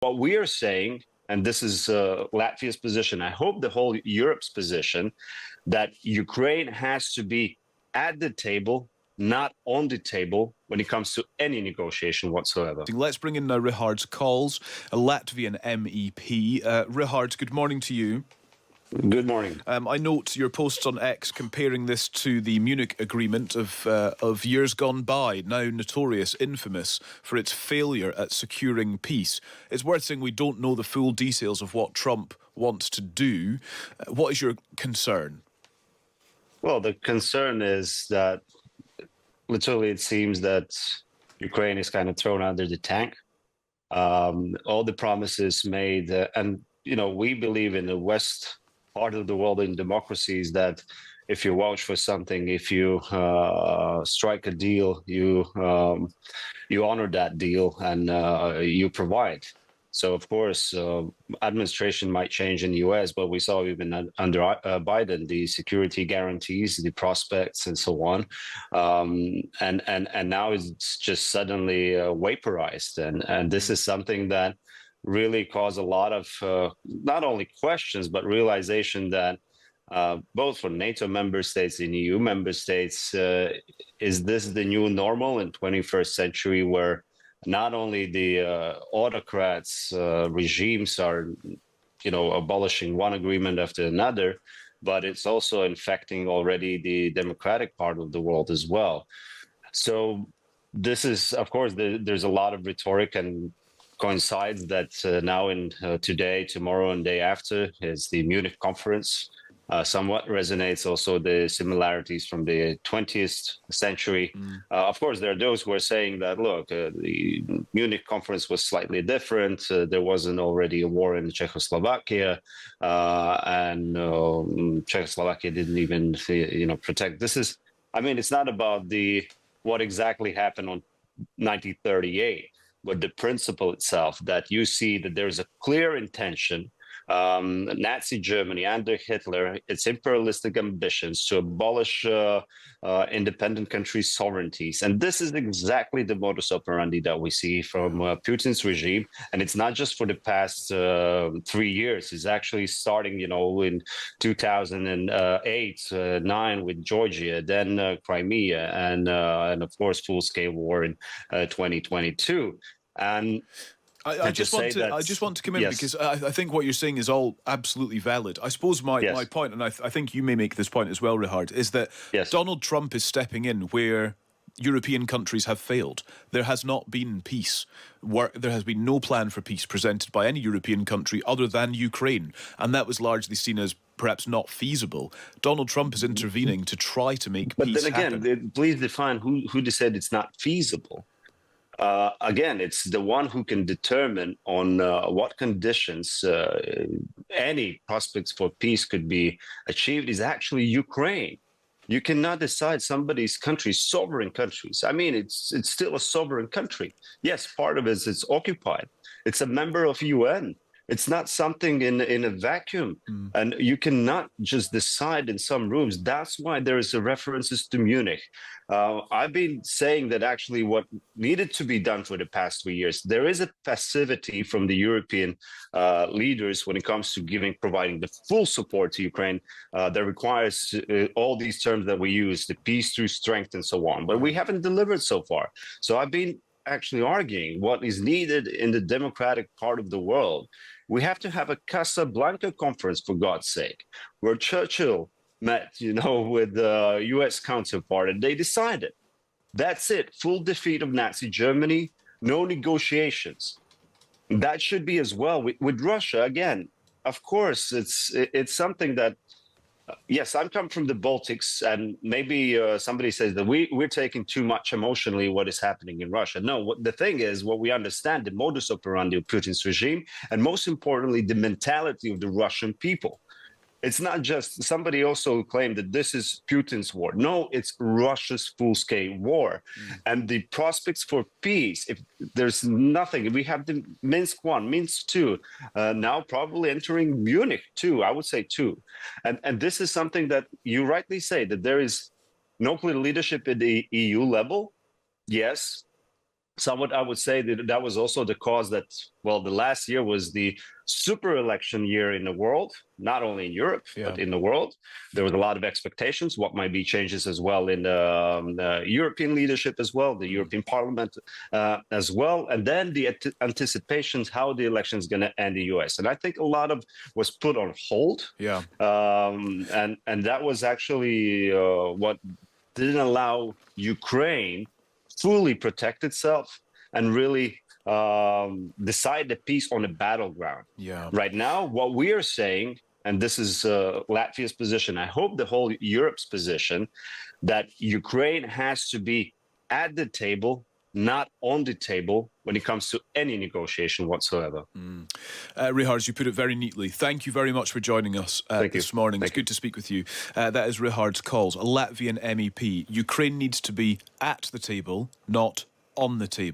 What we are saying, and this is Latvia's position, I hope the whole Europe's position, that Ukraine has to be at the table, not on the table when it comes to any negotiation whatsoever. Let's bring in now Rihards Kols, a Latvian MEP. Rihards, good morning to you. Good morning. I note your posts on X comparing this to the Munich agreement of years gone by, now notorious, infamous for its failure at securing peace. It's worth saying we don't know the full details of what Trump wants to do. What is your concern? Well, the concern is that literally it seems that Ukraine is kind of thrown under the tank. All the promises made, and we believe in the West part of the world in democracies that if you vouch for something, if you strike a deal, you honor that deal and you provide. So, of course, administration might change in the US, but we saw even under Biden, the security guarantees, the prospects, and so on. And now it's just suddenly vaporized. And this is something that really caused a lot of not only questions, but realization that both for NATO member states and EU member states, is this the new normal in 21st century where not only the autocrats regimes are, abolishing one agreement after another, but it's also infecting already the democratic part of the world as well. So this is, of course, there's a lot of rhetoric and coincides that now in today, tomorrow, and day after is the Munich conference. Somewhat resonates also the similarities from the 20th century. Of course, there are those who are saying that, look, the Munich conference was slightly different. There wasn't already a war in Czechoslovakia, and Czechoslovakia didn't even, protect. This is, it's not about what exactly happened on 1938, but the principle itself that you see that there's a clear intention. Nazi Germany under Hitler, its imperialistic ambitions to abolish independent countries' sovereignties. And this is exactly the modus operandi that we see from Putin's regime. And it's not just for the past 3 years. It's actually starting, in 2008, 9 with Georgia, then Crimea, and of course, full-scale war in 2022. And I just want to come in, yes, because I think what you're saying is all absolutely valid. I suppose my point, and I think you may make this point as well, Richard, is that Donald Trump is stepping in where European countries have failed. There has not been peace. There has been no plan for peace presented by any European country other than Ukraine, and that was largely seen as perhaps not feasible. Donald Trump is intervening to try to make peace happen. But then again, please define who said it's not feasible. Again, it's the one who can determine on what conditions any prospects for peace could be achieved is actually Ukraine. You cannot decide somebody's country, sovereign countries. It's still a sovereign country. Yes, part of it is it's occupied. It's a member of UN. It's not something in a vacuum. And you cannot just decide in some rooms. That's why there is a references to Munich. I've been saying that actually what needed to be done for the past 3 years, there is a passivity from the European leaders when it comes to providing the full support to Ukraine that requires all these terms that we use, the peace through strength and so on. But we haven't delivered so far. So I've been actually arguing what is needed in the democratic part of the world. We have to have a Casablanca conference, for God's sake, where Churchill met, with the U.S. counterpart, and they decided. That's it. Full defeat of Nazi Germany, no negotiations. That should be as well with Russia. Again, of course, it's something that, yes, I'm come from the Baltics, and maybe somebody says that we're taking too much emotionally what is happening in Russia. No, the thing is, what we understand, the modus operandi of Putin's regime, and most importantly, the mentality of the Russian people. It's not just, somebody also claimed that this is Putin's war. No, it's Russia's full-scale war. And the prospects for peace, if there's nothing, we have the Minsk 1, Minsk 2, now probably entering Munich 2, I would say 2. And this is something that you rightly say, that there is no clear leadership at the EU level. Yes, somewhat, I would say that was also the cause that, well, the last year was the super election year in the world, not only in Europe, but in the world. There was a lot of expectations, what might be changes as well in the European leadership as well, the European Parliament as well. And then the anticipations, how the election is going to end in the US. And I think a lot of was put on hold. And that was actually what didn't allow Ukraine fully protect itself and really decide the peace on the battleground. Right now, what we are saying, and this is Latvia's position, I hope the whole Europe's position, that Ukraine has to be at the table, not on the table when it comes to any negotiation whatsoever. Rihards, you put it very neatly. Thank you very much for joining us this morning. It's good to speak with you. That is Rihards Kols, a Latvian MEP. Ukraine needs to be at the table, not on the table.